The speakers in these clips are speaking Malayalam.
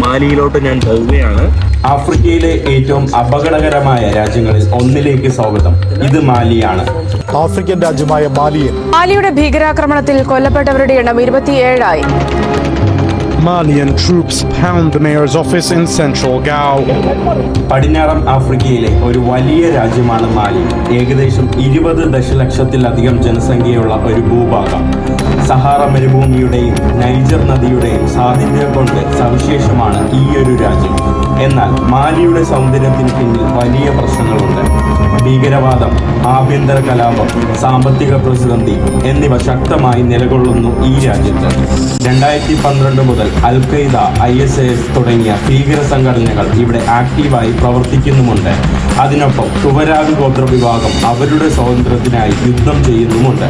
മാലിയിലോട്ട് ഞാൻ പോവുകയാണ്. ആഫ്രിക്കയിലെ ഏറ്റവും അപകടകരമായ രാജ്യങ്ങളിൽ ഒന്നിലേക്ക് സ്വാഗതം. ഇത് മാലിയാണ്. ആഫ്രിക്കൻ രാജ്യമായ മാലിയുടെ ഭീകരാക്രമണത്തിൽ കൊല്ലപ്പെട്ടവരുടെ എണ്ണം 27ആയി. Malian troops pound the mayor's office in central Gao. പടിഞ്ഞാറൻ ആഫ്രിക്കയിലെ ഒരു വലിയ രാജ്യമാണ് മാലി. ഏകദേശം 20 ദശലക്ഷത്തിലധികം ജനസംഖ്യയുള്ള ഒരു ഭൂഭാഗം. സഹാറ മരുഭൂമിയുടെയും നൈജർ നദിയുടെയും സാന്നിധ്യം കൊണ്ട് സവിശേഷമാണ് ഈ ഒരു രാജ്യം. എന്നാൽ മാലിയുടെ സൗന്ദര്യത്തിന് പിന്നിൽ വലിയ പ്രശ്നങ്ങളുണ്ട്. ഭീകരവാദം, ആഭ്യന്തര കലാപം, സാമ്പത്തിക പ്രതിസന്ധി എന്നിവ ശക്തമായി നിലകൊള്ളുന്നു ഈ രാജ്യത്ത്. 2012 മുതൽ അൽ-ഖയ്ദ, ISIS തുടങ്ങിയ ഭീകര സംഘടനകൾ ഇവിടെ ആക്റ്റീവായി പ്രവർത്തിക്കുന്നുമുണ്ട്. അതിനൊപ്പം തുവരാഗ് ഗോത്ര വിഭാഗം അവരുടെ സ്വാതന്ത്ര്യത്തിനായി യുദ്ധം ചെയ്യുന്നുമുണ്ട്.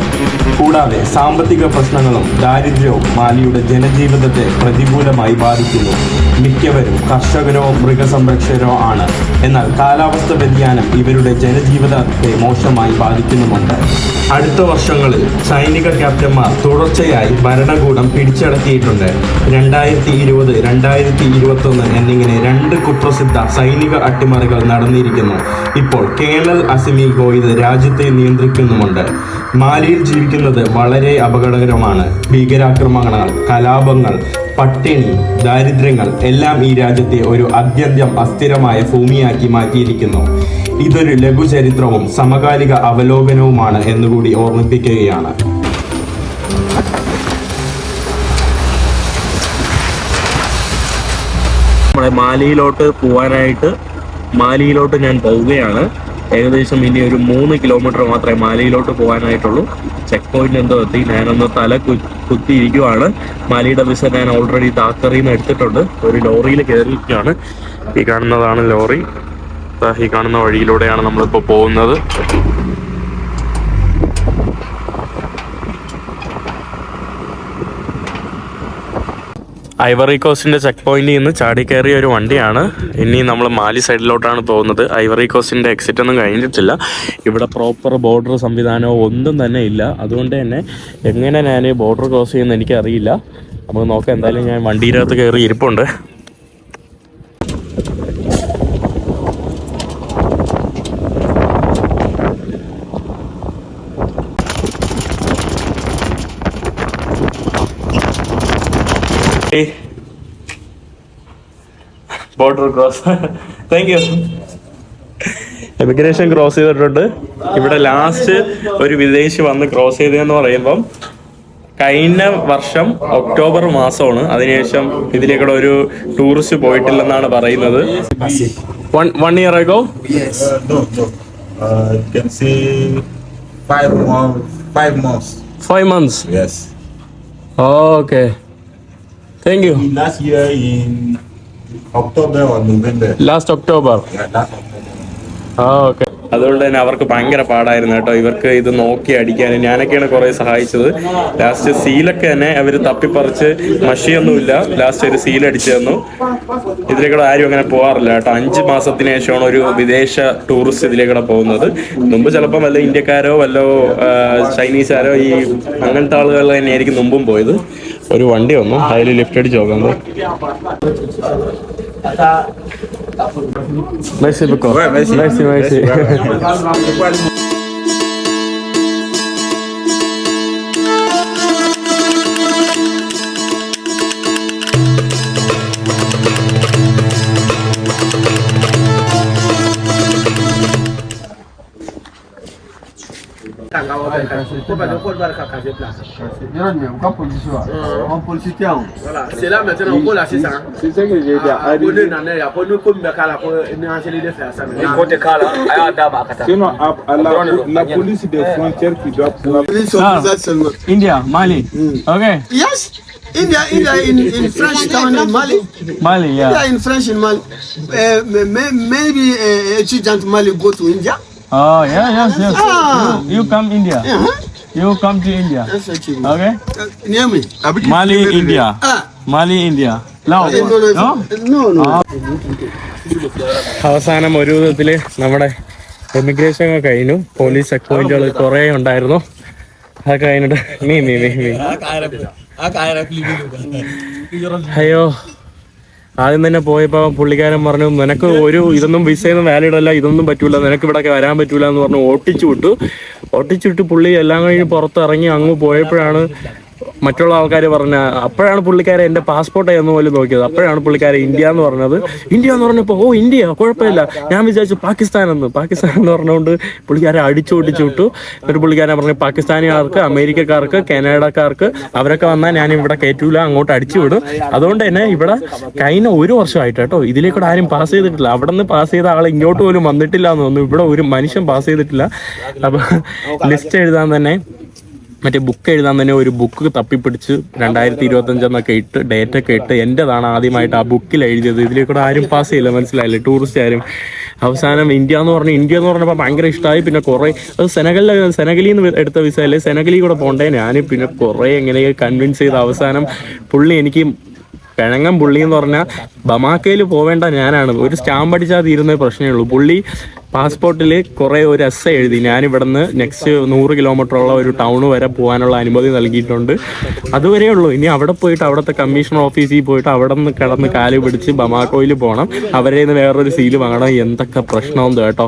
കൂടാതെ സാമ്പത്തിക പ്രശ്നങ്ങളും ദാരിദ്ര്യവും മാലിയുടെ ജനജീവിതത്തെ പ്രതികൂലമായി ബാധിക്കുന്നു. മിക്കവരും കർഷകരോ മൃഗസംരക്ഷകരോ ആണ്. എന്നാൽ കാലാവസ്ഥ വ്യതിയാനം ഇവരുടെ ജനജീവിതത്തെ മോശമായി ബാധിക്കുന്നുമുണ്ട്. അടുത്ത വർഷങ്ങളിൽ സൈനിക ക്യാപ്റ്റന്മാർ തുടർച്ചയായി ഭരണകൂടം പിടിച്ചടക്കിയിട്ടുണ്ട്. 2020, 2021 എന്നിങ്ങനെ 2 കുപ്രസിദ്ധ സൈനിക അട്ടിമറികൾ നടന്നിരിക്കുന്നു. ഇപ്പോൾ കേണൽ അസിമി ഗോയിദ് രാജ്യത്തെ നിയന്ത്രിക്കുന്നുമുണ്ട്. മാലിയിൽ ജീവിക്കുന്നത് വളരെ അപകടകരമാണ്. ഭീകരാക്രമണങ്ങൾ, കലാപങ്ങൾ, പട്ടിണി, ദാരിദ്ര്യങ്ങൾ എല്ലാം ഈ രാജ്യത്തെ ഒരു അത്യന്തം അസ്ഥിരമായ ഭൂമിയാക്കി മാറ്റിയിരിക്കുന്നു. ഇതൊരു ലഘുചരിത്രവും സമകാലിക അവലോകനവുമാണ് എന്നുകൂടി ഓർമ്മിപ്പിക്കുകയാണ്. നമ്മുടെ മാലിയിലോട്ട് ഞാൻ പോവുകയാണ്. ഏകദേശം ഇനി ഒരു 3 കിലോമീറ്റർ മാത്രമേ മാലിയിലോട്ട് പോകാനായിട്ടുള്ളൂ. ചെക്ക് പോയിന്റ് എന്തോ എത്തി. ഞാനൊന്ന് തല കുത്തിയിരിക്കുവാണ്. മാലിയുടെ വിസ ഞാൻ ഓൾറെഡി താക്കറിയിൽ നിന്ന് എടുത്തിട്ടുണ്ട്. ഒരു ലോറിയിൽ കയറിയിരിക്കുകയാണ്. ഈ കാണുന്നതാണ് ലോറി. ഈ കാണുന്ന വഴിയിലൂടെയാണ് നമ്മളിപ്പോൾ പോകുന്നത്. ഐവറി കോസ്റ്റിൻ്റെ ചെക്ക് പോയിന്റിൽ നിന്ന് ചാടി കയറിയ ഒരു വണ്ടിയാണ്. ഇനി നമ്മൾ മാലി സൈഡിലോട്ടാണ് പോകുന്നത്. ഐവറി കോസ്റ്റിൻ്റെ എക്സിറ്റ് ഒന്നും കഴിഞ്ഞിട്ടില്ല. ഇവിടെ പ്രോപ്പർ ബോർഡർ സംവിധാനമോ ഒന്നും തന്നെ ഇല്ല. അതുകൊണ്ട് തന്നെ എങ്ങനെ ഞാൻ ബോർഡർ ക്രോസ് ചെയ്യുമെന്ന് എനിക്കറിയില്ല. നമുക്ക് നോക്കാം. എന്തായാലും ഞാൻ വണ്ടിയിനകത്ത് കയറി ഇരിപ്പുണ്ട്. Border cross. Thank you. Emigration cross ചെയ്തിട്ടുണ്ട്. ഇവിടെ ലാസ്റ്റ് ഒരു വിദേശി വന്ന് ക്രോസ് ചെയ്തതെന്ന് പറയുമ്പം കഴിഞ്ഞ വർഷം ഒക്ടോബർ മാസമാണ്. അതിനുശേഷം ഇതിലേക്കൂടെ ഒരു ടൂറിസ്റ്റ് പോയിട്ടില്ലെന്നാണ് പറയുന്നത്. One year ago? Yes. No. You can say 5 months. 5 months? Yes. Okay. Thank you. Last year in October or November. Last October? Yeah, last October. Okay. അതുകൊണ്ട് തന്നെ അവർക്ക് ഭയങ്കര പാടായിരുന്നു കേട്ടോ. ഇവർക്ക് ഇത് നോക്കി അടിക്കാൻ ഞാനൊക്കെയാണ് കുറേ സഹായിച്ചത്. ലാസ്റ്റ് സീലൊക്കെ തന്നെ അവർ തപ്പിപ്പറിച്ച്, മഷിയൊന്നുമില്ല, ലാസ്റ്റ് ഒരു സീലടിച്ചു തന്നു. ഇതിലേക്കൂടെ ആരും അങ്ങനെ പോകാറില്ല കേട്ടോ. 5 മാസത്തിന് ശേഷമാണ് ഒരു വിദേശ ടൂറിസ്റ്റ് ഇതിലേക്കൂടെ പോകുന്നത്. മുമ്പ് ചിലപ്പം വല്ല ഇന്ത്യക്കാരോ വല്ലോ ചൈനീസുകാരോ ഈ അങ്ങനത്തെ ആളുകൾ തന്നെയായിരിക്കും മുമ്പും പോയത്. ഒരു വണ്ടി വന്നു, അതിൽ ലിഫ്റ്റ് അടിച്ച് നോക്കാം. Merci beaucoup. Ouais, merci. Merci. Voilà, c'est là maintenant on la c'est ça. C'est ça que j'ai dit. On est dans l'air, on nous comme kala pour nous enchaîner de faire ça. Sinon, la police des frontières qui doit pouvoir. India, Mali. Okay. Yes, India in French town in Mali. Mali, yeah. India in French in Mali. Maybe student Mali go to India. Oh, yes. Ah. You come India. You come to India. That's what you mean. Okay. Near me. Mali, India. Mali, India. No. No. അവസാനം ഒരു വിധത്തിൽ നമ്മുടെ എമിഗ്രേഷൻ ഒക്കെ കഴിഞ്ഞു. പോലീസ് ചെക്ക് പോയിന്റുകൾ കുറേ ഉണ്ടായിരുന്നു. അതൊക്കെ കഴിഞ്ഞിട്ട് മീ അയ്യോ ആദ്യം തന്നെ പോയപ്പോൾ പുള്ളിക്കാരൻ പറഞ്ഞു നിനക്ക് ഇതൊന്നും വിസയൊന്നും വാലിഡ് അല്ല, ഇതൊന്നും പറ്റൂല, നിനക്ക് ഇവിടെയൊക്കെ വരാൻ പറ്റൂല എന്ന് പറഞ്ഞു ഓട്ടിച്ചു വിട്ടു. പുള്ളി എല്ലാം കഴിഞ്ഞ് പുറത്തിറങ്ങി അങ്ങ് പോയപ്പോഴാണ് മറ്റുള്ള ആൾക്കാർ അപ്പോഴാണ് പുള്ളിക്കാരെ എൻ്റെ പാസ്പോർട്ട് എന്ന് പോലും നോക്കിയത്. അപ്പോഴാണ് പുള്ളിക്കാരെ ഇന്ത്യ എന്ന് പറഞ്ഞത്. ഇന്ത്യ എന്ന് പറഞ്ഞപ്പോൾ ഇന്ത്യ കുഴപ്പമില്ല, ഞാൻ വിചാരിച്ചു പാകിസ്ഥാൻ എന്ന് പറഞ്ഞുകൊണ്ട് പുള്ളിക്കാരെ അടിച്ചോടിച്ചു വിട്ടു. എന്നിട്ട് പുള്ളിക്കാരൻ പറഞ്ഞു പാകിസ്ഥാനികാർക്ക്, അമേരിക്കക്കാർക്ക്, കാനഡക്കാർക്ക് അവരൊക്കെ വന്നാൽ ഞാൻ ഇവിടെ കയറ്റൂല, അങ്ങോട്ട് അടിച്ചു വിടും. അതുകൊണ്ട് തന്നെ ഇവിടെ കഴിഞ്ഞ 1 വർഷമായിട്ട് കേട്ടോ ഇതിലേക്കൂടെ ആരും പാസ് ചെയ്തിട്ടില്ല. അവിടെ നിന്ന് പാസ് ചെയ്ത ആൾ ഇങ്ങോട്ട് പോലും വന്നിട്ടില്ല എന്ന് തോന്നുന്നു. ഇവിടെ ഒരു മനുഷ്യൻ പാസ് ചെയ്തിട്ടില്ല. അപ്പോൾ ലിസ്റ്റ് എഴുതാൻ തന്നെ ബുക്ക് എഴുതാൻ തന്നെ ഒരു ബുക്ക് തപ്പിപ്പിടിച്ച് 2025 എന്നൊക്കെ ഇട്ട് ഡേറ്റൊക്കെ ഇട്ട് എൻ്റെതാണ് ആദ്യമായിട്ട് ആ ബുക്കിൽ എഴുതിയത്. ഇതിലേക്കൂടെ ആരും പാസ് ചെയ്യില്ല, മനസ്സിലായില്ലേ, ടൂറിസ്റ്റ് ആരും. അവസാനം ഇന്ത്യ എന്ന് പറഞ്ഞപ്പോൾ ഭയങ്കര ഇഷ്ടമായി. പിന്നെ കുറേ അത് സെനഗലിൽ നിന്ന് എടുത്ത വിസ അല്ലേ, സെനഗലിൽ കൂടെ പോകണ്ടേ. ഞാൻ പിന്നെ കുറേ എങ്ങനെയൊക്കെ കൺവിൻസ് ചെയ്ത് അവസാനം പുള്ളി എനിക്ക് പുള്ളി എന്ന് പറഞ്ഞാൽ ബമാക്കയിൽ പോവേണ്ട ഞാനാണ്. ഒരു സ്റ്റാമ്പ് അടിച്ചാൽ തീരുന്ന പ്രശ്നമേ ഉള്ളൂ. പുള്ളി പാസ്പോർട്ടിൽ കുറേ ഒരു എസ്സേ എഴുതി ഞാനിവിടെ നിന്ന് നെക്സ്റ്റ് 100 കിലോമീറ്ററുള്ള ഒരു ടൗണ് വരെ പോകാനുള്ള അനുമതി നൽകിയിട്ടുണ്ട്, അതുവരെ ഉള്ളൂ. ഇനി അവിടെ പോയിട്ട് അവിടുത്തെ കമ്മീഷണർ ഓഫീസിൽ പോയിട്ട് അവിടെ നിന്ന് കിടന്ന് കാല് പിടിച്ച് ബമാക്കോയിൽ പോകണം, അവരെ നിന്ന് വേറൊരു സീല് വാങ്ങണം. എന്തൊക്കെ പ്രശ്നമുണ്ട് കേട്ടോ.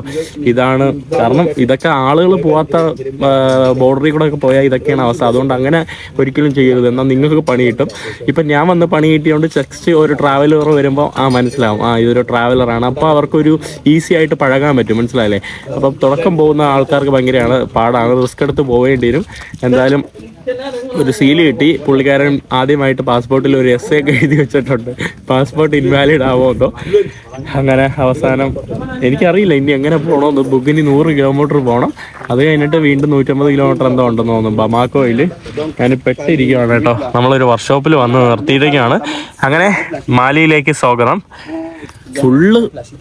ഇതാണ് കാരണം, ഇതൊക്കെ ആളുകൾ പോവാത്ത ബോർഡറിൽ കൂടെ ഒക്കെ പോയാൽ ഇതൊക്കെയാണ് അവസ്ഥ. അതുകൊണ്ട് അങ്ങനെ ഒരിക്കലും ചെയ്യരുത്, എന്നാൽ നിങ്ങൾക്ക് പണി കിട്ടും. ഇപ്പം ഞാൻ വന്ന് പണി കിട്ടിയോണ്ട് ജസ്റ്റ് ഒരു ട്രാവലർ വരുമ്പോൾ മനസ്സിലാവും ഇതൊരു ട്രാവലറാണ്. അപ്പോൾ അവർക്കൊരു ഈസി ആയിട്ട് പഴകാൻ പറ്റും, മനസ്സിലായില്ലേ. അപ്പം തുടക്കം പോകുന്ന ആൾക്കാർക്ക് ഭയങ്കരമാണ് പാടാണ്, റിസ്ക് എടുത്ത് പോവേണ്ടി വരും. എന്തായാലും ഒരു സീല് കിട്ടി. പുള്ളിക്കാരൻ ആദ്യമായിട്ട് പാസ്പോർട്ടിൽ ഒരു എസ്സേ ഒക്കെ എഴുതി വെച്ചിട്ടുണ്ട്, പാസ്പോർട്ട് ഇൻവാലിഡ് ആവുമെന്നോ. അങ്ങനെ അവസാനം എനിക്കറിയില്ല ഇനി എങ്ങനെ പോകണമെന്ന്. ബുക്കിന് 100 കിലോമീറ്റർ പോകണം, അത് കഴിഞ്ഞിട്ട് വീണ്ടും 150 കിലോമീറ്റർ എന്തോ ഉണ്ടെന്ന് തോന്നുന്നു ബമാക്കോയിൽ. ഞാൻ പെട്ടിരിക്കുകയാണ് കേട്ടോ. നമ്മളൊരു വർക്ക്ഷോപ്പിൽ വന്ന് നിർത്തിയിട്ടൊക്കെയാണ്. അങ്ങനെ മാലിയിലേക്ക് സ്വാഗതം.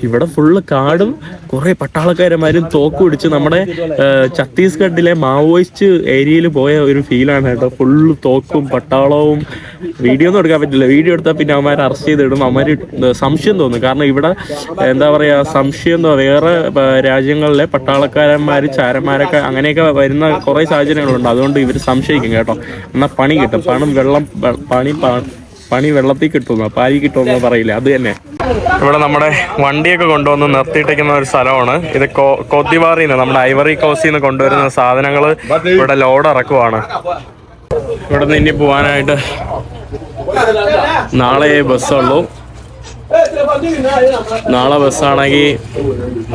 ഇവിടെ ഫുള്ള് കാടും കുറേ പട്ടാളക്കാരന്മാരും തോക്ക് പിടിച്ച് നമ്മുടെ ഛത്തീസ്ഗഡിലെ മാവോയിസ്റ്റ് ഏരിയയിൽ പോയ ഒരു ഫീലാണ് കേട്ടോ. ഫുള്ള് തോക്കും പട്ടാളവും. വീഡിയോ ഒന്നും എടുക്കാൻ പറ്റില്ല, വീഡിയോ എടുത്താൽ പിന്നെ അവന്മാർ അറസ്റ്റ് ചെയ്തിടും. അവന്മാർ സംശയം തോന്നും, കാരണം ഇവിടെ എന്താ പറയുക സംശയം വേറെ രാജ്യങ്ങളിലെ പട്ടാളക്കാരന്മാർ ചാരന്മാരൊക്കെ അങ്ങനെയൊക്കെ വരുന്ന കുറേ സാഹചര്യങ്ങളുണ്ട്. അതുകൊണ്ട് ഇവർ സംശയിക്കും കേട്ടോ. എന്നാൽ പണി കിട്ടും, പണി വെള്ളത്തിൽ കിട്ടുന്നു, പാരി കിട്ടുമെന്ന് പറയില്ല, അത് തന്നെ. ഇവിടെ നമ്മുടെ വണ്ടിയൊക്കെ കൊണ്ടുവന്ന് നിർത്തിയിട്ടിരിക്കുന്ന ഒരു സ്ഥലമാണ് ഇത്. കോത്തിവാറിൽ നിന്ന് നമ്മുടെ ഐവറി കോസ്റ്റിൽ നിന്ന് കൊണ്ടുവരുന്ന സാധനങ്ങൾ ഇവിടെ ലോഡ് ഇറക്കുവാണ്. ഇവിടെ നിന്ന് ഇനി പോകാനായിട്ട് നാളെ ബസ്സുള്ളൂ. നാളെ ബസ്സാണെങ്കിൽ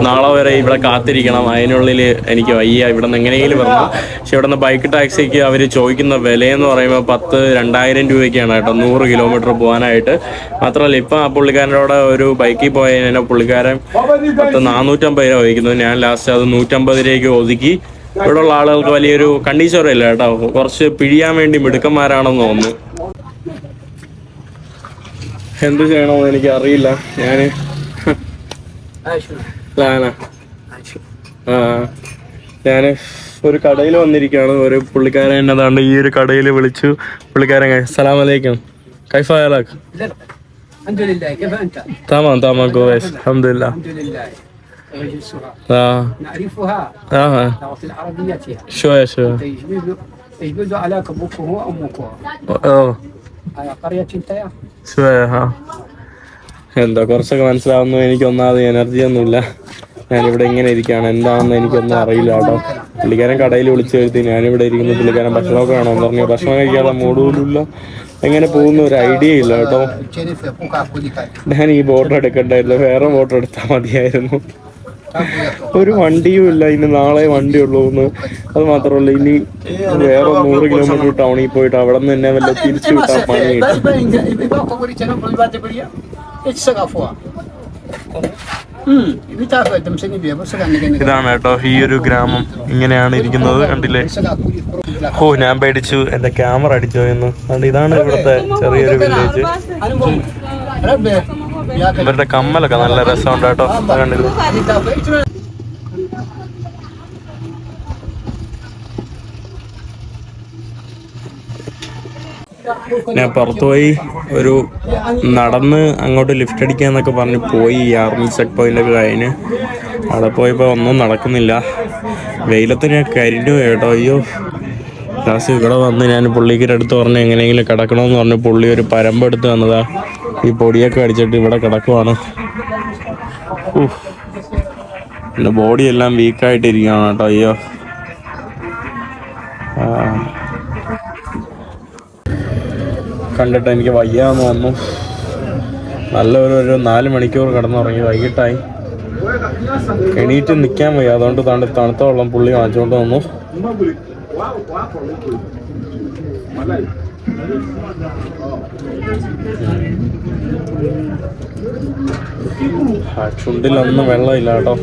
നാളെ വരെ ഇവിടെ കാത്തിരിക്കണം. അതിനുള്ളിൽ എനിക്ക് വയ്യ, ഇവിടെ നിന്ന് എങ്ങനെയെങ്കിലും വരണം. പക്ഷെ ഇവിടെ നിന്ന് ബൈക്ക് ടാക്സിക്ക് അവർ ചോദിക്കുന്ന വിലയെന്ന് പറയുമ്പോൾ 2,000 രൂപയ്ക്കാണ് കേട്ടോ 100 കിലോമീറ്റർ പോകാനായിട്ട്. മാത്രമല്ല ഇപ്പം ആ പുള്ളിക്കാരനോട് ഒരു ബൈക്കിൽ പോയതിനെ പുള്ളിക്കാരൻ 450 രൂപ ചോദിക്കുന്നത്. ഞാൻ ലാസ്റ്റ് അത് 150 രൂപയ്ക്ക് ഒതുക്കി. ഇവിടെയുള്ള ആളുകൾക്ക് വലിയൊരു കണ്ടീഷറില്ല കേട്ടോ, കുറച്ച് പിഴിയാൻ വേണ്ടി മിടുക്കന്മാരാണെന്ന് തോന്നുന്നു. എന്ത് ചെയ്യണമെന്ന് എനിക്ക് അറിയില്ല. ഞാൻ ഒരു കടയിൽ വന്നിരിക്കുകയാണ്. ഒരു പുള്ളിക്കാരൻ എന്നതാണ്ട് ഈ ഒരു കടയിൽ വിളിച്ചു. പുള്ളിക്കാരൻ സലാം അലൈക്കും കൈഫ ഹലാക്ക് تمام تمام كويس الحمد لله نعرفها لغة العربية شوية تجبد على كبوكه وأمكه على قرية تايا شوية എന്താ കുറച്ചൊക്കെ മനസ്സിലാവുന്നു. എനിക്കൊന്നാമത് എനർജി ഒന്നുമില്ല, ഞാനിവിടെ ഇങ്ങനെ ഇരിക്കുകയാണ്. എന്താണെന്ന് എനിക്കൊന്നും അറിയില്ല കേട്ടോ. പുള്ളിക്കാരൻ കടയിൽ വിളിച്ചു വരുത്തി, ഞാനിവിടെ ഇരിക്കുന്നു. പുള്ളിക്കാരൻ ഭക്ഷണമൊക്കെ വേണമെന്ന് പറഞ്ഞു. ഭക്ഷണം കഴിക്കാതെ മൂടുപോലുമില്ല. എങ്ങനെ പോകുന്ന ഒരു ഐഡിയ ഇല്ല കേട്ടോ. ഞാൻ ഈ ബോട്ട് എടുക്കണ്ടായിരുന്നു, വേറെ ബോട്ട് എടുത്താൽ മതിയായിരുന്നു. ഒരു വണ്ടിയും ഇല്ല, ഇനി നാളെ വണ്ടിയുള്ളൂ എന്ന്. അത് മാത്രമല്ല ഇനി വേറെ 100 കിലോമീറ്റർ ടൗണിൽ പോയിട്ട് അവിടെ നിന്ന് തന്നെ വല്ല തിരിച്ചു വിട്ടാൽ പണി കിട്ടും. ഇതാണ് കേട്ടോ ഈ ഒരു ഗ്രാമം, ഇങ്ങനെയാണ് ഇരിക്കുന്നത്. കണ്ടില്ലേ? ഞാൻ പേടിച്ചു എന്റെ ക്യാമറ അടിച്ചോ എന്ന്. അതുകൊണ്ട് ഇതാണ് ഇവിടുത്തെ ചെറിയൊരു വില്ലേജ്. ഇവരുടെ കമ്മലൊക്കെ നല്ല രസമുണ്ട് കേട്ടോ. കണ്ടില്ലേ? ഞാൻ പുറത്തുപോയി ഒരു നടന്ന് അങ്ങോട്ട് ലിഫ്റ്റ് അടിക്കാന്നൊക്കെ പറഞ്ഞ് പോയി. ഈ ആർമി ചെക്ക് പോയിൻ്റൊക്കെ കഴിഞ്ഞ് അവിടെ പോയപ്പോൾ ഒന്നും നടക്കുന്നില്ല. വെയിലത്ത് ഞാൻ കരിഞ്ഞു കേട്ടോ. അയ്യോ, ലാസ്റ്റ് ഇവിടെ വന്ന് ഞാൻ പുള്ളിക്ക് അടുത്ത് പറഞ്ഞ് എങ്ങനെയെങ്കിലും കിടക്കണമെന്ന് പറഞ്ഞ് പുള്ളി ഒരു പരമ്പെടുത്ത് തന്നതാ. ഈ പൊടിയൊക്കെ അടിച്ചിട്ട് ഇവിടെ കിടക്കുവാണ്. എൻ്റെ ബോഡി എല്ലാം വീക്കായിട്ടിരിക്കുകയാണ് കേട്ടോ. അയ്യോ, കണ്ടിട്ട് എനിക്ക് വയ്യാന്ന് തോന്നുന്നു. നല്ലൊരു 4 മണിക്കൂർ കിടന്നുറങ്ങി. വൈകിട്ടായി, എണീറ്റ് നിൽക്കാൻ വയ്യ. അതുകൊണ്ട് തണുത്ത വെള്ളം പുള്ളി വാങ്ങിച്ചുകൊണ്ട് വന്നു. ചുണ്ടിലൊന്നും വെള്ളമില്ല കേട്ടോ.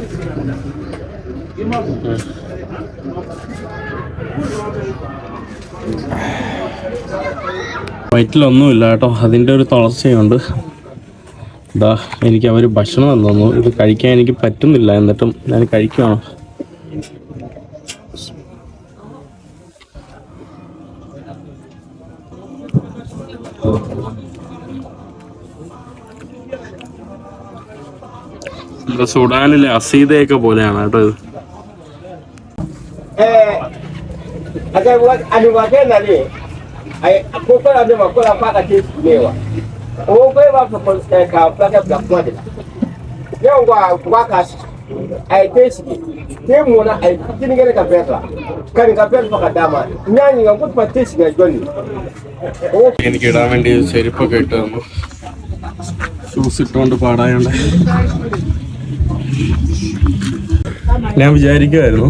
വയറ്റിലൊന്നുമില്ല കേട്ടോ. അതിൻ്റെ ഒരു തളർച്ചയുണ്ട്. ഇതാ എനിക്ക് അവർ ഭക്ഷണം തന്നു. ഇത് കഴിക്കാൻ എനിക്ക് പറ്റുന്നില്ല, എന്നിട്ടും ഞാൻ കഴിക്കുകയാണ്. നമ്മുടെ സുഡാനിലെ അസീതയൊക്കെ പോലെയാണ് കേട്ടോ ഇത്. എനിക്ക് ഇടാൻ വേണ്ടി ചെരുപ്പൊക്കെ ഇട്ട് തന്നു. ഷൂസ് ഇട്ടുകൊണ്ട് പാടായോണ്ട് ഞാൻ വിചാരിക്കുമായിരുന്നു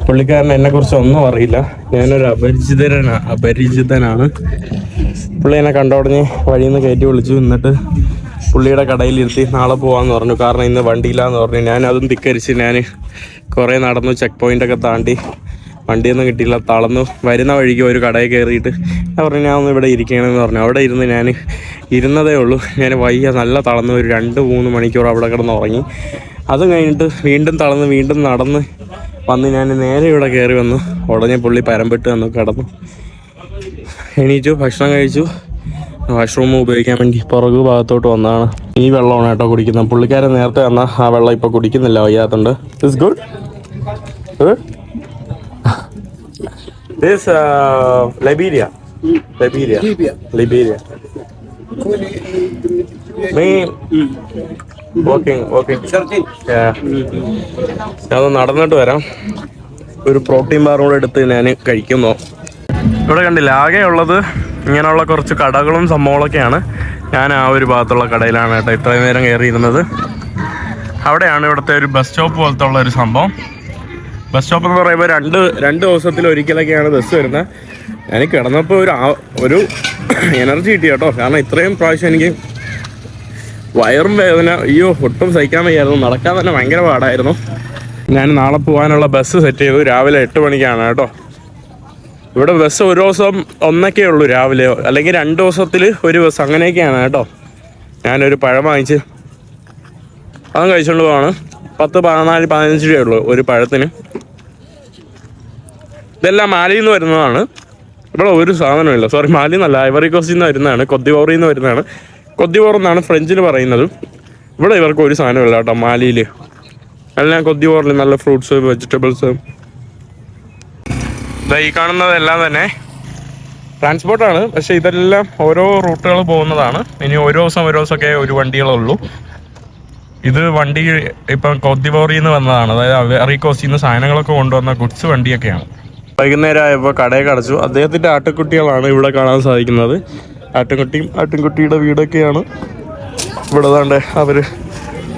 പുള്ളിക്കാരൻ എന്നെ കുറിച്ച് ഒന്നും അറിയില്ല, ഞാനൊരു അപരിചിതനാണ്. പുള്ളി എന്നെ കണ്ടോടഞ്ഞ് വഴിയിൽ നിന്ന് കയറ്റി വിളിച്ചു. എന്നിട്ട് പുള്ളിയുടെ കടയിലിരുത്തി നാളെ പോകാമെന്ന് പറഞ്ഞു. കാരണം ഇന്ന് വണ്ടിയില്ലാന്ന് പറഞ്ഞു. ഞാൻ അതും ധിക്കരിച്ച് ഞാൻ കുറേ നടന്നു. ചെക്ക് പോയിൻ്റൊക്കെ താണ്ടി വണ്ടിയൊന്നും കിട്ടിയില്ല. തളർന്നു. വരുന്ന വഴിക്ക് ഒരു കടയിൽ കയറിയിട്ട് ഞാൻ പറഞ്ഞു ഞാൻ ഒന്ന് ഇവിടെ ഇരിക്കണമെന്ന് പറഞ്ഞു. അവിടെ ഇരുന്ന് ഞാൻ ഇരുന്നതേ ഉള്ളൂ. ഞാൻ വയ്യ, നല്ല തളർന്നു. ഒരു 2-3 മണിക്കൂർ അവിടെ കിടന്ന് ഉറങ്ങി. അത് കഴിഞ്ഞിട്ട് വീണ്ടും തളർന്ന് വീണ്ടും നടന്ന് വന്ന് ഞാൻ നേരെ ഇവിടെ കയറി വന്നു. ഉടനെ പുള്ളി പരമ്പിട്ട് വന്നു, കിടന്നു. എണീറ്റു, ഭക്ഷണം കഴിച്ചു. വാഷ്റൂം ഉപയോഗിക്കാൻ വേണ്ടി പുറകു ഭാഗത്തോട്ട് വന്നതാണ്. ഈ വെള്ളമാണ് കേട്ടോ കുടിക്കുന്നത്. പുള്ളിക്കാരൻ നേരത്തെ വന്നാൽ ആ വെള്ളം ഇപ്പോൾ കുടിക്കുന്നില്ല, വയ്യാത്തുണ്ട്. It's good. This Liberia. Me walking. Yeah. ഞാൻ നടന്നിട്ട് വരാം. ഒരു പ്രോട്ടീൻ ബാർ കൂടെ എടുത്ത് ഞാൻ കഴിക്കുന്നു. ഇവിടെ കണ്ടില്ല, ആകെ ഉള്ളത് ഇങ്ങനെയുള്ള കുറച്ച് കടകളും സംഭവങ്ങളൊക്കെയാണ്. ഞാൻ ആ ഒരു ഭാഗത്തുള്ള കടയിലാണ് കേട്ടോ ഇത്രയും നേരം കയറിയിരുന്നത്. അവിടെയാണ് ഇവിടുത്തെ ഒരു ബസ് സ്റ്റോപ്പ് പോലത്തെ ഉള്ള ഒരു സംഭവം. ബസ് സ്റ്റോപ്പ് എന്ന് പറയുമ്പോൾ രണ്ട് ദിവസത്തിൽ ഒരിക്കലൊക്കെയാണ് ബസ് വരുന്നത്. ഞാൻ കിടന്നപ്പോൾ ഒരു എനർജി കിട്ടി കേട്ടോ. കാരണം ഇത്രയും പ്രാവശ്യം എനിക്ക് വയറും വേദന, അയ്യോ ഒട്ടും സഹിക്കാൻ വയ്യായിരുന്നു. നടക്കാൻ തന്നെ ഭയങ്കര പാടായിരുന്നു. ഞാൻ നാളെ പോകാനുള്ള ബസ് സെറ്റ് ചെയ്തു. രാവിലെ 8 മണിക്കാണ് കേട്ടോ. ഇവിടെ ബസ് ഒരു ദിവസം ഒന്നൊക്കെ ഉള്ളൂ രാവിലെ, അല്ലെങ്കിൽ 2 ദിവസത്തിൽ ഒരു ബസ്, അങ്ങനെയൊക്കെയാണ് കേട്ടോ. ഞാനൊരു പഴം വാങ്ങിച്ച് അതും കഴിച്ചുകൊണ്ട് പോവാണ്. 10-14-15 രൂപയുള്ളൂ ഒരു പഴത്തിന്. ഇതെല്ലാം മാലിയിൽ നിന്ന് വരുന്നതാണ്. ഇവിടെ ഒരു സാധനമില്ല. സോറി, മാലിയിൽ നിന്നല്ല, ഐവറി കോസ്റ്റിൽ നിന്ന് വരുന്നതാണ്. കൊത്തിവോറിൽ നിന്ന് വരുന്നതാണ്. കൊത്തിവോർ എന്നാണ് ഫ്രഞ്ചിൽ പറയുന്നത്. ഇവിടെ ഇവർക്ക് ഒരു സാധനമില്ല കേട്ടോ മാലിയിൽ. എല്ലാം കൊത്തിവോറിൽ നല്ല ഫ്രൂട്ട്സ്, വെജിറ്റബിൾസ്. ഈ കാണുന്നതെല്ലാം തന്നെ ട്രാൻസ്പോർട്ടാണ്. പക്ഷേ ഇതെല്ലാം ഓരോ റൂട്ടുകൾ പോകുന്നതാണ്. ഇനി ഓരോ ദിവസമൊക്കെ ഒരു വണ്ടികളുള്ളൂ. ഇത് വണ്ടി ഇപ്പം കൊത്തിവോറിൽ നിന്ന് വന്നതാണ്. അതായത് ഐവറി കോസ്റ്റിൽ നിന്ന് സാധനങ്ങളൊക്കെ കൊണ്ടുവന്ന ഗുഡ്സ് വണ്ടിയൊക്കെയാണ്. വൈകുന്നേരം ആയപ്പോൾ കടയിൽ അടച്ചു. അദ്ദേഹത്തിൻ്റെ ആട്ടുകുട്ടികളാണ് ഇവിടെ കാണാൻ സാധിക്കുന്നത്. ആട്ടുംകുട്ടിയുടെ വീടൊക്കെയാണ്. ഇവിടെ താണ്ട് അവർ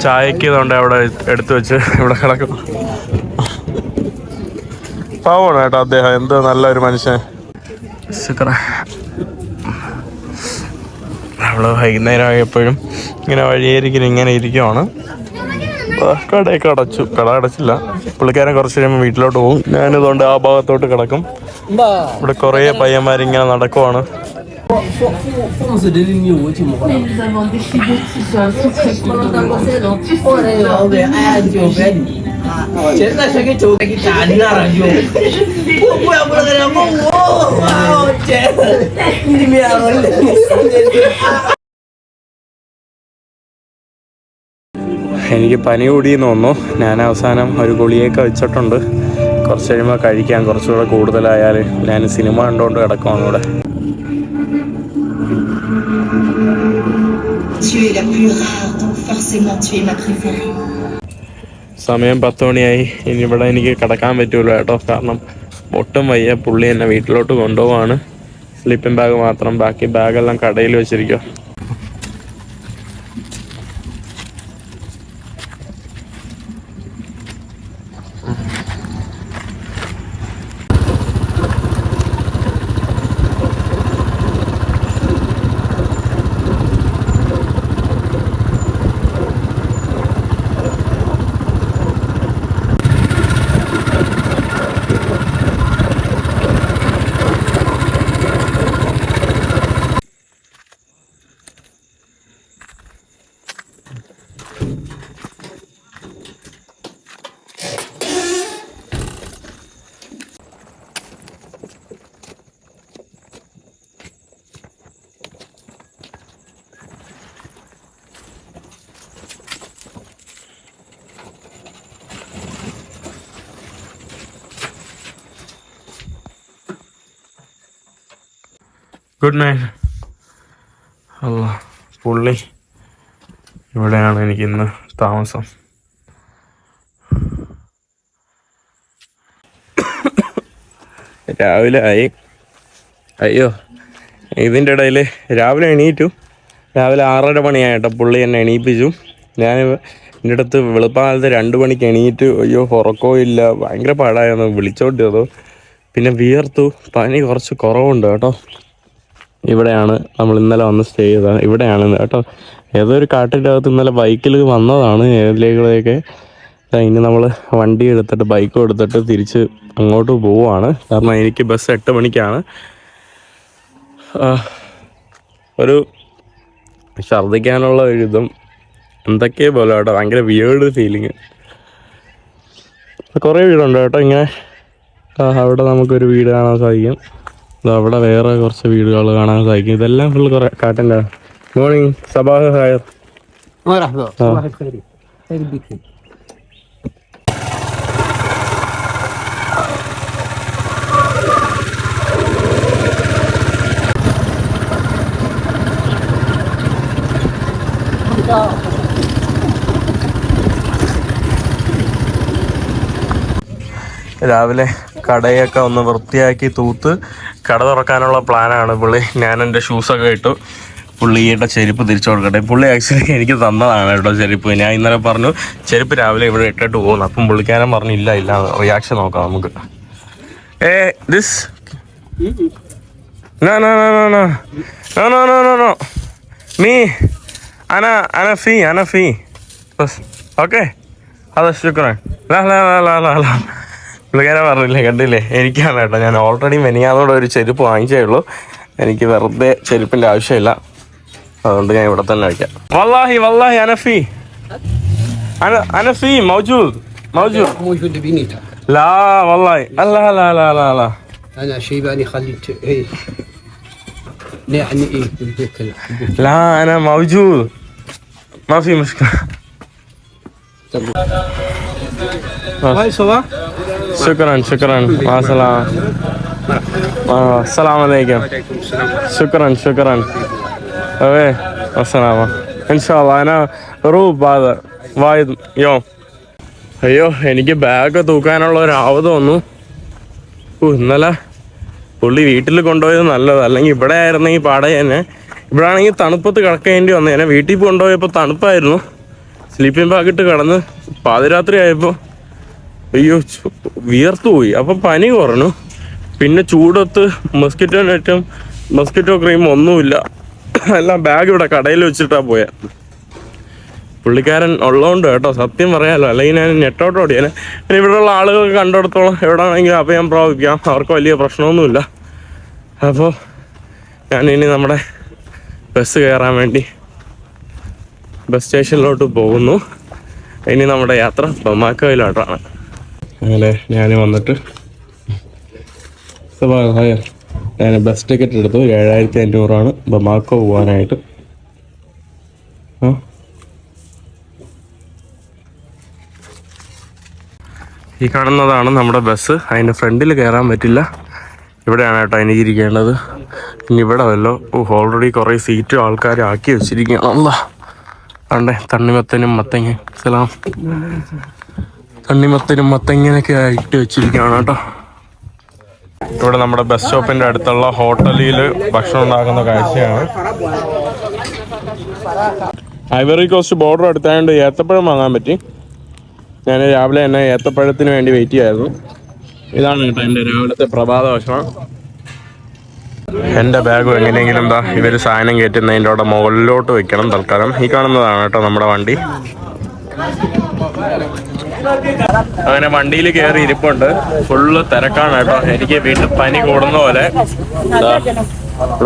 ചായക്ക് താണ്ട് അവിടെ എടുത്തു വെച്ച് ഇവിടെ കിടക്കും. പാവമാണ് കേട്ടോ അദ്ദേഹം, എന്ത് നല്ലൊരു മനുഷ്യൻ. നമ്മൾ വൈകുന്നേരം ആയപ്പോഴും ഇങ്ങനെ വഴിയേരിക്കും ഇങ്ങനെ ഇരിക്കുവാണ്. കടയൊക്കെ അടച്ചു. കട അടച്ചില്ല. പുള്ളിക്കാരൻ കുറച്ച് കഴിയുമ്പോൾ വീട്ടിലോട്ട് പോകും. ഞാനിതുകൊണ്ട് ആ ഭാഗത്തോട്ട് കിടക്കും. ഇവിടെ കുറേ പയ്യന്മാരിങ്ങനെ നടക്കുവാണ്. എനിക്ക് പനി കൂടിയെന്ന് തോന്നുന്നു. ഞാൻ അവസാനം ഒരു ഗുളിയൊക്കെ വെച്ചിട്ടുണ്ട്. കുറച്ച് കഴിയുമ്പോൾ കഴിക്കാം. കുറച്ചുകൂടെ കൂടുതലായാൽ ഞാൻ സിനിമ കണ്ടുകൊണ്ട് കിടക്കുവാണ് ഇവിടെ. tu es la plus rare, donc forcément tu es ma préférée. സമയം 10 മണിയായി. ഇനി ഇവിടെ എനിക്ക് കിടക്കാൻ പറ്റൂല കേട്ടോ, കാരണം ഒട്ടും വയ്യ. പുള്ളി എന്നെ വീട്ടിലോട്ട് കൊണ്ടുപോവാണ്. സ്ലീപ്പിംഗ് ബാഗ് മാത്രം, ബാക്കി ബാഗെല്ലാം കടയിൽ വെച്ചിരിക്കുക. Good night. അല്ല, പുള്ളി ഇവിടെയാണ് എനിക്കിന്ന് താമസം. രാവിലെ ആയി. അയ്യോ, ഇതിൻ്റെ ഇടയിൽ രാവിലെ എണീറ്റു. രാവിലെ 6:30 മണിയായിട്ടോ പുള്ളി എന്നെ എണീപ്പിച്ചു. ഞാൻ എൻ്റെ അടുത്ത് വെളുപ്പാലത്ത് 2 മണിക്ക് എണീറ്റ്. അയ്യോ, ഉറക്കവും ഇല്ല, ഭയങ്കര പാടായിരുന്നു. വിളിച്ചോണ്ടിരുന്നു. പിന്നെ വിയർത്തു. പനി കുറച്ച് കുറവുണ്ട് കേട്ടോ. ഇവിടെയാണ് നമ്മൾ ഇന്നലെ വന്ന് സ്റ്റേ ചെയ്തത്. ഇവിടെയാണ് കേട്ടോ. ഏതോ ഒരു കാട്ടിൻ്റെ അകത്ത് ഇന്നലെ ബൈക്കിൽ വന്നതാണ് ഏതിലേക്കൊക്കെ. ഇനി നമ്മൾ വണ്ടി എടുത്തിട്ട് ബൈക്കും എടുത്തിട്ട് തിരിച്ച് അങ്ങോട്ട് പോവുകയാണ്. കാരണം എനിക്ക് ബസ് 8 മണിക്കാണ്. ഒരു ഛർദ്ദിക്കാനുള്ള ഒരു ഇതും എന്തൊക്കെയോ പോലെ കേട്ടോ. ഭയങ്കര വിയേർഡ് ഫീലിങ്. കുറേ വീടുണ്ട് കേട്ടോ ഇങ്ങനെ. അവിടെ നമുക്കൊരു വീട് കാണാൻ സാധിക്കും. അവിടെ വേറെ കുറച്ച് വീടുകൾ കാണാൻ സാധിക്കും. ഇതെല്ലാം ഫുൾ കുറേ കാട്ടിൻ്റെ. മോർണിംഗ്, സബാഹ് ഖൈർ. مرحبا صباح الخير. خير بك. രാവിലെ കടയൊക്കെ ഒന്ന് വൃത്തിയാക്കി തൂത്ത് കട തുറക്കാനുള്ള പ്ലാനാണ് പുള്ളി. ഞാൻ എൻ്റെ ഷൂസൊക്കെ ഇട്ടു. പുള്ളിയുടെ ചെരുപ്പ് തിരിച്ചു കൊടുക്കട്ടെ. പുള്ളി ആക്ച്വലി എനിക്ക് തന്നതാണ് കേട്ടോ ചെരുപ്പ്. ഞാൻ ഇന്നലെ പറഞ്ഞു ചെരുപ്പ് രാവിലെ ഇവിടെ ഇട്ടിട്ട് പോകുന്നു. അപ്പം പുള്ളിക്കാരൻ പറഞ്ഞു ഇല്ല. റിയാക്ഷൻ നോക്കാം നമുക്ക്. ദിസ് നോ മീ അന ഫീ ബസ്. ഓക്കെ, അതെ, ശുക്രാൻ. പുള്ളിക്കാരൻ പറഞ്ഞില്ലേ, കണ്ടില്ലേ, എനിക്കാണ് കേട്ടോ. ഞാൻ ഓൾറെഡി മെനിയാന്നോടെ ഒരു ചെരുപ്പ് വാങ്ങിച്ചേ ഉള്ളൂ. എനിക്ക് വെറുതെ ചെരുപ്പിൻ്റെ ആവശ്യമില്ല. അതുകൊണ്ട് ഞാൻ ഇവിടെ തന്നെ വയ്ക്കാം. വല്ലാഹി അനഫി മൗജൂദ് موجود بنيتها. ലാ വല്ലാഹി അല്ലാ انا شيباني خليت ايه يعني ايه بدك ലാ അന മൗജൂദ് ما في مشكلة. هاي صباح. شكرا مع السلامة. السلام عليكم. شكرا اوكي السلامة ان شاء الله. انا روب هذا وايد يوم. അയ്യോ, എനിക്ക് ബാഗ് തൂക്കാനുള്ള ഒരു ആവത് വന്നു. ഇന്നലെ പുള്ളി വീട്ടിൽ കൊണ്ടുപോയത് നല്ലത്. അല്ലെങ്കിൽ ഇവിടെ ആയിരുന്നെങ്കിൽ പാടെ തന്നെ. ഇവിടെ ആണെങ്കിൽ തണുപ്പത്ത് കിടക്കേണ്ടി വന്നു. എന്നെ വീട്ടിൽ കൊണ്ടുപോയപ്പോൾ തണുപ്പായിരുന്നു. സ്ലീപ്പിംഗ് ബാഗ് ഇട്ട് കിടന്ന് പാതിരാത്രി ആയപ്പോൾ അയ്യോ വിയർത്തു പോയി. അപ്പം പനി കുറഞ്ഞു. പിന്നെ ചൂടത്ത് മസ്കിറ്റോ നെറ്റും മസ്കിറ്റോ ക്രീം ഒന്നുമില്ല. എല്ലാം ബാഗ് ഇവിടെ കടയിൽ വെച്ചിട്ടാണ് പോയത്. പുള്ളിക്കാരൻ ഉള്ളതുകൊണ്ട് കേട്ടോ, സത്യം പറയാമല്ലോ. അല്ലെങ്കിൽ ഞാൻ നെറ്റോട്ട് ഓടിയാൽ. പിന്നെ ഇവിടെയുള്ള ആളുകൾക്ക് കണ്ടെടുത്തോളം എവിടെയാണെങ്കിലും അഭയം പ്രാപിക്കാം. അവർക്ക് വലിയ പ്രശ്നമൊന്നുമില്ല. അപ്പോൾ ഞാനിനി നമ്മുടെ ബസ് കയറാൻ വേണ്ടി ബസ് സ്റ്റേഷനിലോട്ട് പോകുന്നു. ഇനി നമ്മുടെ യാത്ര ബമാക്കോയിലോട്ടാണ്. അങ്ങനെ ഞാൻ വന്നിട്ട് ഞാൻ ബസ് ടിക്കറ്റ് എടുത്തു. 7500 ബമാക്കോ പോകാനായിട്ട്. ഈ കാണുന്നതാണ് നമ്മുടെ ബസ്. അതിൻ്റെ ഫ്രണ്ടിൽ കയറാൻ പറ്റില്ല. ഇവിടെയാണ് കേട്ടോ എനിക്ക് ഇരിക്കേണ്ടത്. ഇനി ഇവിടെ വല്ലോ ഓൾറെഡി കുറേ സീറ്റ് ആൾക്കാർ ആക്കി വെച്ചിരിക്കുകയാണ്. ആണ്ടേ തണ്ണിമത്തനും മത്തങ്ങ സലാം തണ്ണിമത്തനും മത്തങ്ങനൊക്കെ ഇട്ട് വെച്ചിരിക്കുകയാണ് കേട്ടോ. ഇവിടെ നമ്മുടെ ബസ് സ്റ്റോപ്പിന്റെ അടുത്തുള്ള ഹോട്ടലിൽ ഭക്ഷണം ഉണ്ടാക്കുന്ന കാഴ്ചയാണ്. ഐവറി കോസ്റ്റ് ബോർഡർ അടുത്തായതുകൊണ്ട് ഏത്തപ്പഴം വാങ്ങാൻ പറ്റി. ഞാൻ രാവിലെ തന്നെ ഏത്തപ്പഴത്തിന് വേണ്ടി വെയിറ്റ് ചെയ്യായിരുന്നു. ഇതാണ് കേട്ടോ എൻ്റെ രാവിലത്തെ പ്രഭാത ഭക്ഷണം. എൻ്റെ ബാഗും എങ്ങനെയെങ്കിലും എന്താ ഇവർ സാധനം കയറ്റുന്നതിൻ്റെ അവിടെ മുകളിലോട്ട് വെക്കണം തൽക്കാലം. ഈ കാണുന്നതാണ് കേട്ടോ നമ്മുടെ വണ്ടി. അങ്ങനെ വണ്ടിയിൽ കയറി ഇരിപ്പുണ്ട്. ഫുള്ള് തിരക്കാണ് കേട്ടോ. എനിക്ക് വീണ്ടും പനി കൂടുന്ന പോലെ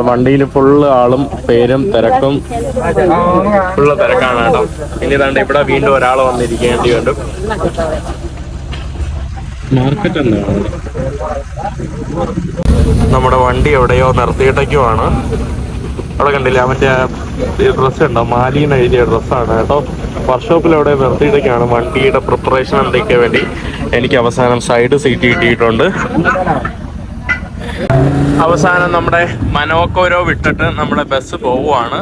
വണ്ടിയിൽ ഫുള്ള് ആളും പേരും തിരക്കും ഫുള്ള് തിരക്കാണ് കേട്ടോ. ഇനി ഇതാണ്ട് ഇവിടെ വീണ്ടും ഒരാൾ വന്നിരിക്കേണ്ടി വരും. മാർക്കറ്റ് എന്താണ് നമ്മുടെ വണ്ടി എവിടെയോ നിർത്തിയിട്ടേക്കുമാണ്. അവിടെ കണ്ടില്ല മറ്റേ ഡ്രസ്സ് ഉണ്ടോ, മാലിന്ന് എഴുതിയ ഡ്രസ്സാണ് കേട്ടോ. വർക്ക്ഷോപ്പിൽ അവിടെ നിർത്തിയിട്ടേക്കാണ് വണ്ടിയുടെ പ്രിപ്പറേഷൻ എന്തൊക്കെ വേണ്ടി. എനിക്ക് അവസാനം സൈഡ് സീറ്റ് കിട്ടിയിട്ടുണ്ട്. അവസാനം നമ്മുടെ മനോക്കോരോ വിട്ടിട്ട് നമ്മുടെ ബസ് പോവുകയാണ്.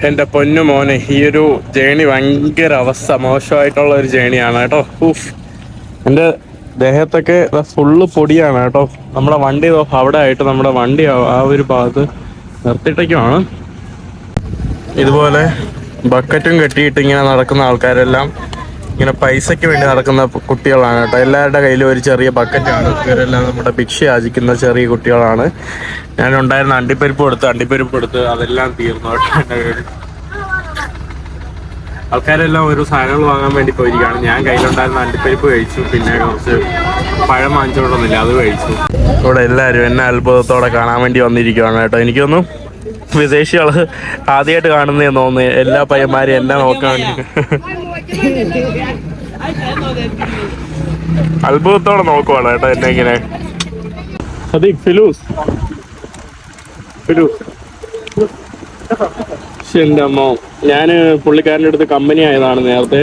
എൻ്റെ പൊന്നു മോനെ, ഈ ഒരു ജേണി ഭയങ്കര അവസ്ഥ മോശമായിട്ടുള്ള ഒരു ജേണിയാണ് കേട്ടോ. എൻ്റെ ദേഹത്തൊക്കെ ഫുള്ള് പൊടിയാണ് കേട്ടോ. നമ്മുടെ വണ്ടി അവിടെ ആയിട്ട് നമ്മുടെ വണ്ടി ആ ഒരു ഭാഗത്ത് നിർത്തിയിട്ടേക്കുമാണ്. ഇതുപോലെ ബക്കറ്റും കെട്ടിയിട്ട് ഇങ്ങനെ നടക്കുന്ന ആൾക്കാരെല്ലാം ഇങ്ങനെ പൈസയ്ക്ക് വേണ്ടി നടക്കുന്ന കുട്ടികളാണ് കേട്ടോ. എല്ലാവരുടെ കയ്യിലും ഒരു ചെറിയ ബക്കറ്റാണ്. ഇവരെല്ലാം നമ്മുടെ ഭിക്ഷ യാചിക്കുന്ന ചെറിയ കുട്ടികളാണ്. ഞാനുണ്ടായിരുന്ന അണ്ടിപ്പരിപ്പ് കൊടുത്ത് അതെല്ലാം തീർന്നു കേട്ടോ. ആൾക്കാരെല്ലാം ഒരു സാധനങ്ങൾ വാങ്ങാൻ വേണ്ടി പോയിരിക്കുകയാണ്. ഞാൻ കയ്യിലുണ്ടായിരുന്ന അണ്ടിപ്പരിപ്പ് കഴിച്ചു, പിന്നെ കുറച്ച് പഴം വാങ്ങിച്ചോണ്ടൊന്നുമില്ല, അത് കഴിച്ചു. ഇവിടെ എല്ലാവരും എന്നെ അത്ഭുതത്തോടെ കാണാൻ വേണ്ടി വന്നിരിക്കുകയാണ് കേട്ടോ. എനിക്കൊന്നും വിദേശികൾ ആദ്യമായിട്ട് കാണുന്നതെന്ന് തോന്നുന്നു. എല്ലാ പയ്യന്മാരും എന്നെ നോക്കാൻ വേണ്ടി അത്ഭുതത്തോടെ നോക്കുവാണ് കേട്ടോ എന്നെ ഇങ്ങനെ. ഫിലൂസ് എൻ്റെ അമ്മ, ഞാൻ പുള്ളിക്കാരൻ്റെ അടുത്ത് കമ്പനി ആയതാണ് നേരത്തെ.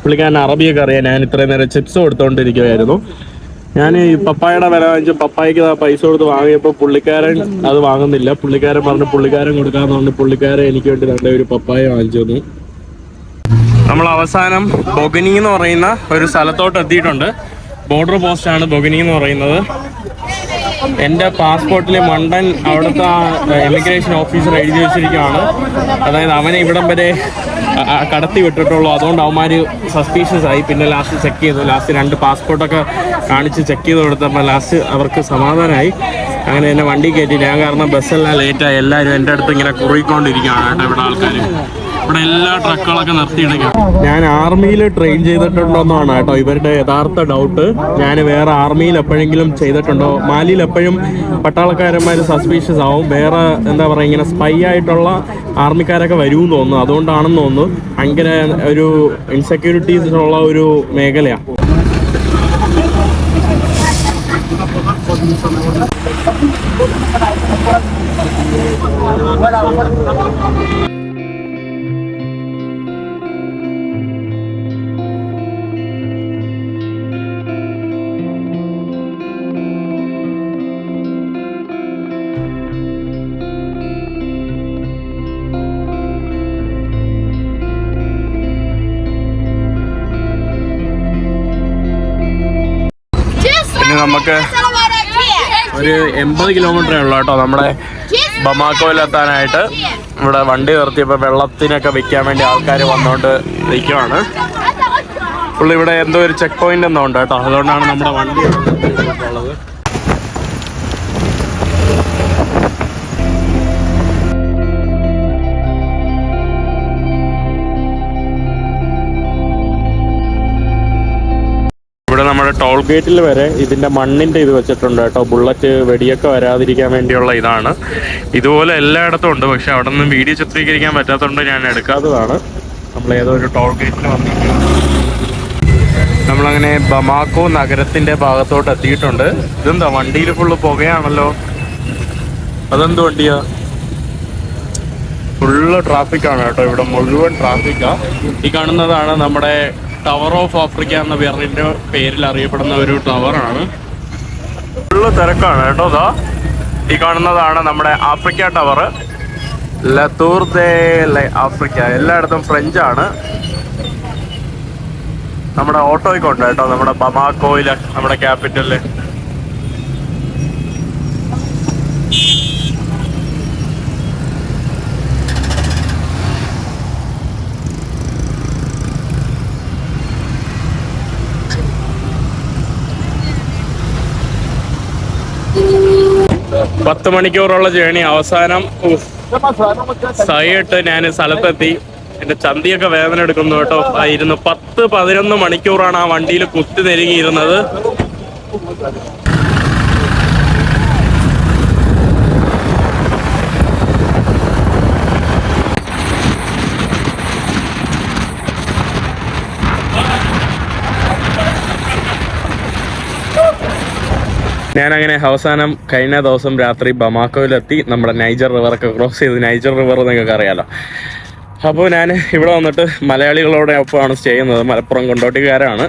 പുള്ളിക്കാരൻ അറബിയൊക്കെ അറിയാം. ഞാൻ ഇത്രയും നേരം ചിപ്സ് കൊടുത്തോണ്ടിരിക്കുമായിരുന്നു. ഞാൻ ഈ പപ്പായയുടെ വില വാങ്ങിച്ച് പപ്പായക്ക് പൈസ കൊടുത്ത് വാങ്ങിയപ്പോൾ പുള്ളിക്കാരൻ അത് വാങ്ങുന്നില്ല. പുള്ളിക്കാരൻ പറഞ്ഞു പുള്ളിക്കാരൻ കൊടുക്കാന്ന് പറഞ്ഞു പുള്ളിക്കാരൻ എനിക്ക് വേണ്ടി നല്ല ഒരു പപ്പായ വാങ്ങിച്ചു തന്നു. നമ്മൾ അവസാനം ബൊഗനി എന്ന് പറയുന്ന ഒരു സ്ഥലത്തോട്ട് എത്തിയിട്ടുണ്ട്. ബോർഡർ പോസ്റ്റാണ് ബൊഗനി എന്ന് പറയുന്നത്. എൻ്റെ പാസ്പോർട്ടിലെ മണ്ടൻ അവിടുത്തെ എമിഗ്രേഷൻ ഓഫീസർ എഴുതി വെച്ചിരിക്കുകയാണ്. അതായത് അവനെ ഇവിടം വരെ കടത്തി വിട്ടിട്ടുള്ളൂ. അതുകൊണ്ട് അവന്മാർ സസ്പീഷ്യസ് ആയി. പിന്നെ ലാസ്റ്റ് ചെക്ക് ചെയ്തു. ലാസ്റ്റ് 2 പാസ്പോർട്ടൊക്കെ കാണിച്ച് ചെക്ക് ചെയ്ത് കൊടുത്തപ്പോൾ ലാസ്റ്റ് അവർക്ക് സമാധാനമായി. അങ്ങനെ എന്നെ വണ്ടി കയറ്റി. ഞാൻ കാരണം ബസ്സെല്ലാം ലേറ്റായി. എല്ലാവരും എൻ്റെ അടുത്ത് ഇങ്ങനെ കുറുകിക്കൊണ്ടിരിക്കുകയാണ് കേട്ടോ. ഇവിടെ ആൾക്കാർ ഇവിടെ എല്ലാ ട്രക്കുകളൊക്കെ നിർത്തിയിടുകയാണ്. ഞാൻ ആർമിയിൽ ട്രെയിൻ ചെയ്തിട്ടുണ്ടോന്നാണ് കേട്ടോ ഇവരുടെ യഥാർത്ഥ ഡൗട്ട്. ഞാൻ വേറെ ആർമിയിൽ എപ്പോഴെങ്കിലും ചെയ്തിട്ടുണ്ടോ? മാലിയിൽ എപ്പോഴും പട്ടാളക്കാരന്മാർ സസ്പീഷ്യസ് ആവും. വേറെ എന്താ പറയുക, ഇങ്ങനെ സ്പൈ ആയിട്ടുള്ള ആർമിക്കാരൊക്കെ വരുമെന്ന് തോന്നുന്നു. അതുകൊണ്ടാണെന്ന് തോന്നുന്നു. ഭയങ്കര ഒരു ഇൻസെക്യൂരിറ്റീസ് ഉള്ള ഒരു മേഖലയാണ്. നമുക്ക് ഒരു 80 കിലോമീറ്ററേ ഉള്ളൂ കേട്ടോ നമ്മുടെ ബമാക്കോയിലെത്താനായിട്ട്. ഇവിടെ വണ്ടി നിർത്തിയപ്പോൾ വെള്ളത്തിനൊക്കെ വെക്കാൻ വേണ്ടി ആൾക്കാർ വന്നുകൊണ്ട് നിൽക്കുവാണ്. പുള്ളി ഇവിടെ എന്തോ ഒരു ചെക്ക് പോയിന്റ് എന്തോ ഉണ്ട് കേട്ടോ. അതുകൊണ്ടാണ് നമ്മുടെ വണ്ടി ഉള്ളത്. ഇവിടെ നമ്മുടെ ടോൾ ഗേറ്റിൽ വരെ ഇതിൻ്റെ മണ്ണിൻ്റെ ഇത് വെച്ചിട്ടുണ്ട് കേട്ടോ. ബുള്ളറ്റ് വെടിയൊക്കെ വരാതിരിക്കാൻ വേണ്ടിയുള്ള ഇതാണ്. ഇതുപോലെ എല്ലായിടത്തും ഉണ്ട്. പക്ഷെ അവിടെ നിന്നും വീഡിയോ ചിത്രീകരിക്കാൻ പറ്റാത്തതുകൊണ്ട് ഞാൻ എടുക്കാത്തതാണ്. നമ്മൾ ഏതോ ഒരു ടോൾ ഗേറ്റിൽ വന്നിരിക്കുന്നത്. നമ്മളങ്ങനെ ബമാക്കോ നഗരത്തിന്റെ ഭാഗത്തോട്ട് എത്തിയിട്ടുണ്ട്. ഇതെന്താ വണ്ടിയിൽ ഫുള്ള് പുകയാണല്ലോ, അതെന്ത് വണ്ടിയാ? ഫുള്ള് ട്രാഫിക്കാണ് കേട്ടോ, ഇവിടെ മുഴുവൻ ട്രാഫിക്കാ. ഈ കാണുന്നതാണ് നമ്മുടെ ടവർ ഓഫ് ആഫ്രിക്ക എന്ന പേരിൽ അറിയപ്പെടുന്ന ഒരു ടവറാണ്. ഫുള്ള് തിരക്കാണ് കേട്ടോ. ഈ കാണുന്നതാണ് നമ്മുടെ ആഫ്രിക്ക ടവർ, ലത്തൂർ ദേ ആഫ്രിക്ക. എല്ലായിടത്തും ഫ്രഞ്ചാണ്. നമ്മുടെ ഓട്ടോയ്ക്ക് ഉണ്ട് കേട്ടോ, നമ്മുടെ ബമാക്കോയില്, നമ്മുടെ ക്യാപിറ്റലില്. പത്ത് മണിക്കൂറുള്ള ജേണി അവസാനം സഹിയിട്ട് ഞാൻ സ്ഥലത്തെത്തി. എൻ്റെ ചന്തിയൊക്കെ വേദന എടുക്കുന്നു കേട്ടോ. 10-11 മണിക്കൂറാണ് ആ വണ്ടിയിൽ കുത്തി നെരുങ്ങിയിരുന്നത്. ഞാനങ്ങനെ അവസാനം കഴിഞ്ഞ ദിവസം രാത്രി ബമാക്കോയിലെത്തി. നമ്മുടെ നൈജർ റിവറൊക്കെ ക്രോസ് ചെയ്ത്, നൈജർ റിവർ നിങ്ങൾക്ക് അറിയാലോ. അപ്പോൾ ഞാൻ ഇവിടെ വന്നിട്ട് മലയാളികളോടൊപ്പമാണ് സ്റ്റേ ചെയ്യുന്നത്. മലപ്പുറം കൊണ്ടോട്ടിക്കാരാണ്.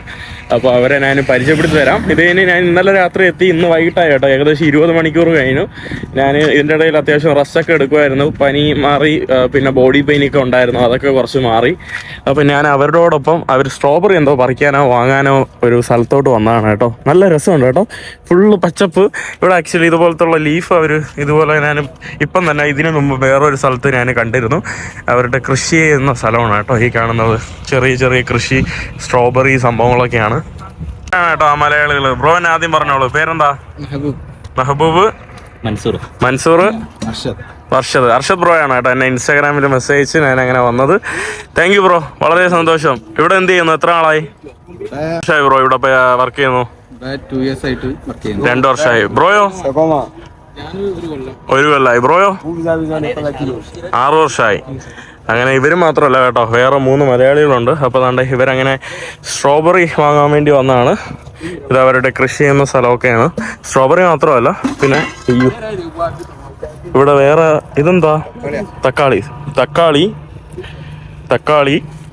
അപ്പോൾ അവരെ ഞാൻ പരിചയപ്പെടുത്തി തരാം. ഇത് കഴിഞ്ഞ് ഞാൻ ഇന്നലെ രാത്രി എത്തി, ഇന്ന് വൈകിട്ടായി കേട്ടോ. ഏകദേശം 20 മണിക്കൂർ കഴിഞ്ഞു. ഞാൻ ഇതിൻ്റെ ഇടയിൽ അത്യാവശ്യം റെസ്റ്റൊക്കെ എടുക്കുമായിരുന്നു. പനി മാറി, പിന്നെ ബോഡി പെയിനൊക്കെ ഉണ്ടായിരുന്നു, അതൊക്കെ കുറച്ച് മാറി. അപ്പോൾ ഞാൻ അവരോടൊപ്പം അവർ സ്ട്രോബെറി എന്തോ പറിക്കാനോ വാങ്ങാനോ ഒരു സ്ഥലത്തോട്ട് വന്നതാണ് കേട്ടോ. നല്ല രസമുണ്ട് കേട്ടോ, ഫുള്ള് പച്ചപ്പ്. ഇവിടെ ആക്ച്വലി ഇതുപോലത്തുള്ള ലീഫ് അവർ ഇതുപോലെ ഞാൻ ഇപ്പം തന്നെ ഇതിനു മുമ്പ് വേറൊരു സ്ഥലത്ത് ഞാൻ കണ്ടിരുന്നു. അവരുടെ കൃഷി ചെയ്യുന്ന സ്ഥലമാണ് കേട്ടോ ഈ കാണുന്നത്. ചെറിയ ചെറിയ കൃഷി, സ്ട്രോബെറി സംഭവങ്ങളൊക്കെയാണ് കേട്ടോ ആ മലയാളികൾ. ബ്രോൻ ആദ്യം പറഞ്ഞോളൂ, പേരെന്താ? മെഹബൂബ്, മൻസൂർ, അർഷദ് ബ്രോ ആണ് കേട്ടോ. എന്നെ ഇൻസ്റ്റാഗ്രാമിൽ മെസ്സേജ് അയച്ച് ഞാൻ അങ്ങനെ വന്നത്. താങ്ക് യു ബ്രോ, വളരെ സന്തോഷം. ഇവിടെ എന്ത് ചെയ്യുന്നു? എത്ര നാളായി ബ്രോ ഇവിടെ വർക്ക് ചെയ്യുന്നു? 2 years ആയിട്ട് വർക്ക് ചെയ്യുന്നു. 2 വർഷമായി. ബ്രോയോ? 1 കൊല്ലമായി. ബ്രോയോ? 6 വർഷമായി. അങ്ങനെ ഇവർ മാത്രമല്ല കേട്ടോ, വേറെ 3 മലയാളികളുണ്ട്. അപ്പോൾ അതുകൊണ്ട് ഇവരങ്ങനെ സ്ട്രോബെറി വാങ്ങാൻ വേണ്ടി വന്നതാണ്. ഇത് അവരുടെ കൃഷി ചെയ്യുന്ന സ്ഥലമൊക്കെയാണ്. സ്ട്രോബെറി മാത്രമല്ല, പിന്നെ ഇവിടെ വേറെ ഇതെന്താ, തക്കാളി,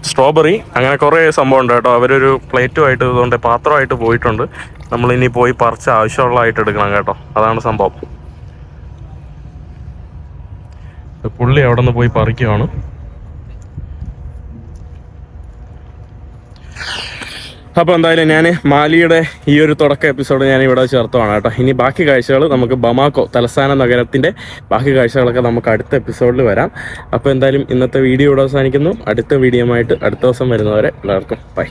സ്ട്രോബെറി, അങ്ങനെ കുറേ സംഭവം ഉണ്ട് കേട്ടോ. അവരൊരു പ്ലേറ്റുമായിട്ട് ഇതുകൊണ്ട് പാത്രമായിട്ട് പോയിട്ടുണ്ട്. നമ്മളിനി പോയി പറിച്ച് ആവശ്യമുള്ളതായിട്ട് എടുക്കണം കേട്ടോ. അതാണ് സംഭവം. പുള്ളി അവിടെ നിന്ന് പോയി പറിക്കുവാണ്. അപ്പോൾ എന്തായാലും ഞാൻ മാലിയുടെ ഈ ഒരു തുടക്ക എപ്പിസോഡ് ഞാൻ ഇവിടെ ചേർത്തതാണ് കേട്ടോ. ഇനി ബാക്കി കാഴ്ചകൾ നമുക്ക് ബമാക്കോ തലസ്ഥാന നഗരത്തിൻ്റെ ബാക്കി കാഴ്ചകളൊക്കെ നമുക്ക് അടുത്ത എപ്പിസോഡിൽ വരാം. അപ്പോൾ എന്തായാലും ഇന്നത്തെ വീഡിയോ ഇവിടെ അവസാനിക്കുന്നു. അടുത്ത വീഡിയോ ആയിട്ട് അടുത്ത ദിവസം വരുന്നവരെ എല്ലാവർക്കും ബൈ.